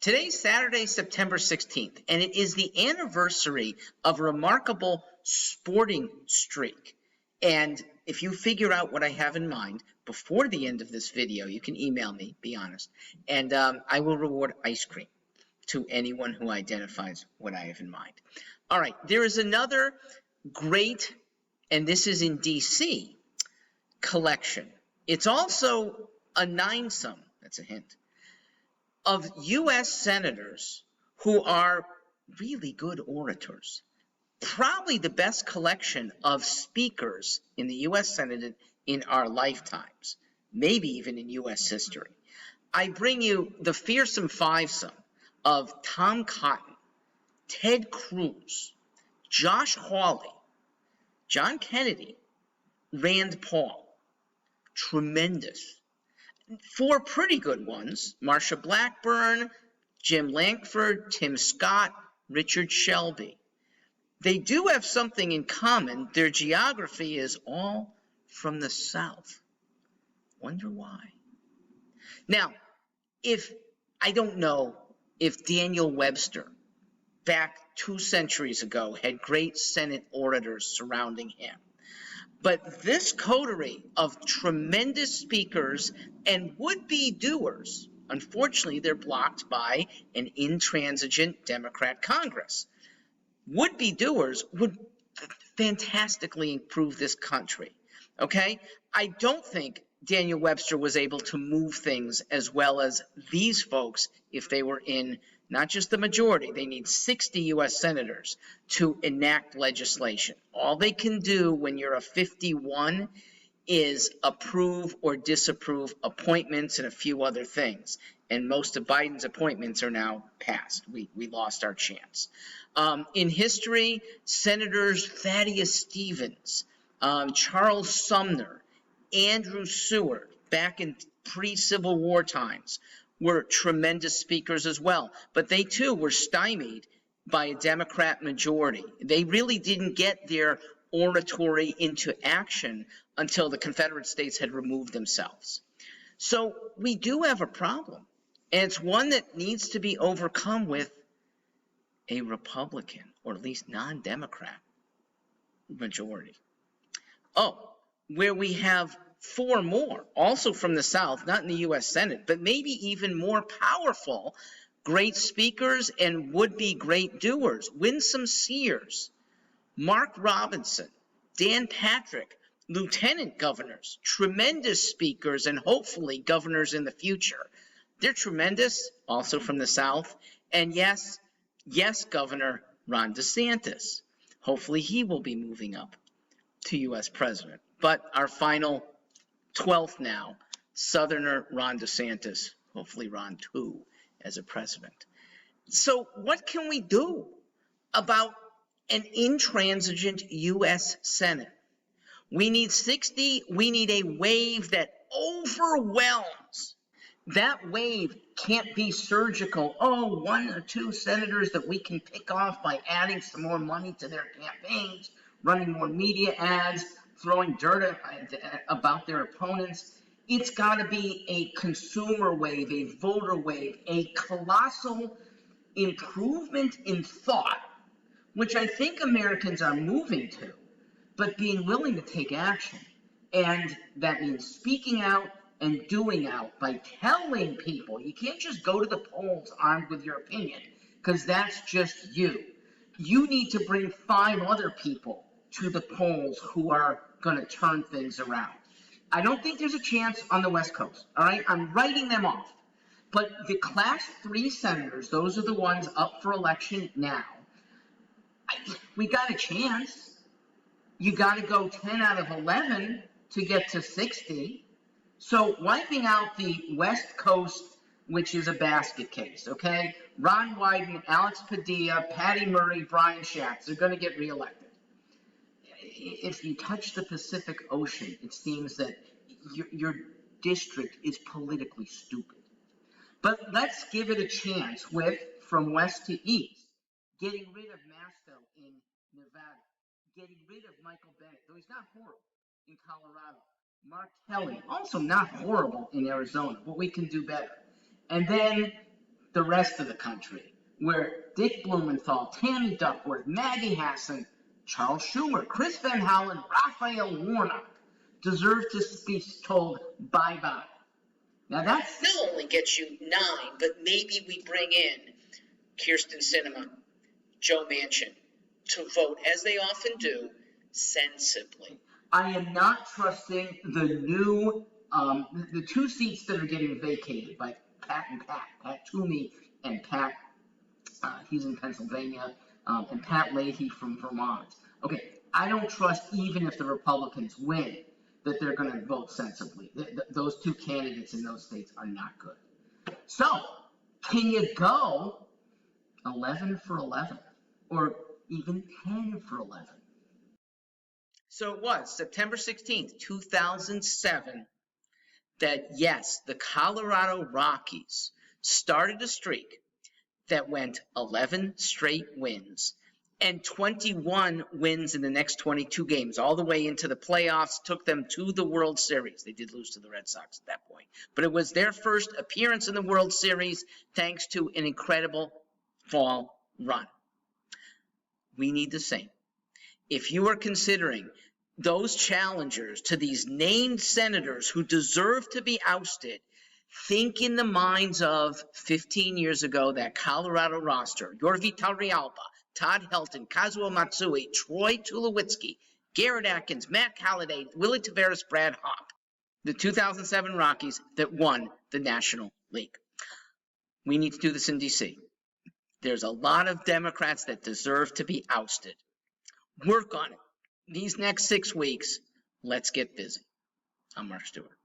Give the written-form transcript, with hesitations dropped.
Today's Saturday, September 16th, and it is the anniversary of a remarkable sporting streak. And if you figure out what I have in mind before the end of this video, you can email me, be honest, and I will reward ice cream to anyone who identifies what I have in mind. All right, there is another great, and this is in D.C., collection. It's also a nine-some, that's a hint, of U.S. senators who are really good orators. Probably the best collection of speakers in the U.S. Senate in our lifetimes, maybe even in U.S. history. I bring you the fearsome fivesome of Tom Cotton, Ted Cruz, Josh Hawley, John Kennedy, Rand Paul. Tremendous. Four pretty good ones: Marcia Blackburn, Jim Lankford, Tim Scott, Richard Shelby. They do have something in common. Their geography is all from the South. Wonder why? Now, I don't know if Daniel Webster, back 2 centuries ago, had great Senate orators surrounding him. But this coterie of tremendous speakers and would-be doers, unfortunately, they're blocked by an intransigent Democrat Congress. Would-be doers would fantastically improve this country, okay? I don't think Daniel Webster was able to move things as well as these folks if they were in not just the majority. They need 60 U.S. senators to enact legislation. All they can do when you're a 51 is approve or disapprove appointments and a few other things. And most of Biden's appointments are now passed. We lost our chance. In history, Senators Thaddeus Stevens, Charles Sumner, Andrew Stewart, back in pre-Civil War times, were tremendous speakers as well. But they too were stymied by a Democrat majority. They really didn't get their oratory into action until the Confederate States had removed themselves. So we do have a problem, and it's one that needs to be overcome with a Republican, or at least non-Democrat, majority. Oh, where we have 4 more, also from the South, not in the U.S. Senate, but maybe even more powerful, great speakers and would-be great doers. Winsome Sears, Mark Robinson, Dan Patrick, lieutenant governors, tremendous speakers, and hopefully governors in the future. They're tremendous, also from the South. And yes, Governor Ron DeSantis. Hopefully he will be moving up to U.S. president. But our final 12th now, Southerner Ron DeSantis, hopefully Ron too, as a president. So what can we do about an intransigent U.S. Senate? We need 60. We need a wave that overwhelms. That wave can't be surgical. Oh, 1 or 2 senators that we can pick off by adding some more money to their campaigns, running more media ads, throwing dirt about their opponents. It's got to be a consumer wave, a voter wave, a colossal improvement in thought, which I think Americans are moving to, but being willing to take action. And that means speaking out and doing out by telling people. You can't just go to the polls armed with your opinion, because that's just you. You need to bring 5 other people to the polls who are going to turn things around. I don't think there's a chance on the West Coast, all right? I'm writing them off. But the Class 3 senators, those are the ones up for election now. We got a chance. You got to go 10 out of 11 to get to 60. So wiping out the West Coast, which is a basket case, okay? Ron Wyden, Alex Padilla, Patty Murray, Brian Schatz, they're going to get reelected. If you touch the Pacific Ocean, it seems that your district is politically stupid. But let's give it a chance with, from west to east, getting rid of Masto in Nevada, getting rid of Michael Bennett, though he's not horrible, in Colorado. Mark Kelly, also not horrible in Arizona, but we can do better. And then the rest of the country, where Dick Blumenthal, Tammy Duckworth, Maggie Hassan, Charles Schumer, Chris Van Hollen, Raphael Warnock deserve to be told bye-bye. Now that still only gets you 9, but maybe we bring in Kirsten Sinema, Joe Manchin to vote, as they often do, sensibly. I am not trusting the new, the 2 seats that are getting vacated by Pat Toomey and Pat, he's in Pennsylvania, and Pat Leahy from Vermont. Okay, I don't trust, even if the Republicans win, that they're going to vote sensibly. Those 2 candidates in those states are not good. So, can you go 11 for 11, or even 10 for 11? So it was September 16th, 2007, that yes, the Colorado Rockies started a streak that went 11 straight wins and 21 wins in the next 22 games, all the way into the playoffs, took them to the World Series. They did lose to the Red Sox at that point, but it was their first appearance in the World Series thanks to an incredible fall run. We need the same. If you are considering those challengers to these named senators who deserve to be ousted, think in the minds of 15 years ago, that Colorado roster: Jorvi Taurialba, Todd Helton, Kazuo Matsui, Troy Tulowitzki, Garrett Atkins, Matt Holliday, Willie Taveras, Brad Hawk, the 2007 Rockies that won the National League. We need to do this in D.C. There's a lot of Democrats that deserve to be ousted. Work on it. These next 6 weeks, let's get busy. I'm Mark Stewart.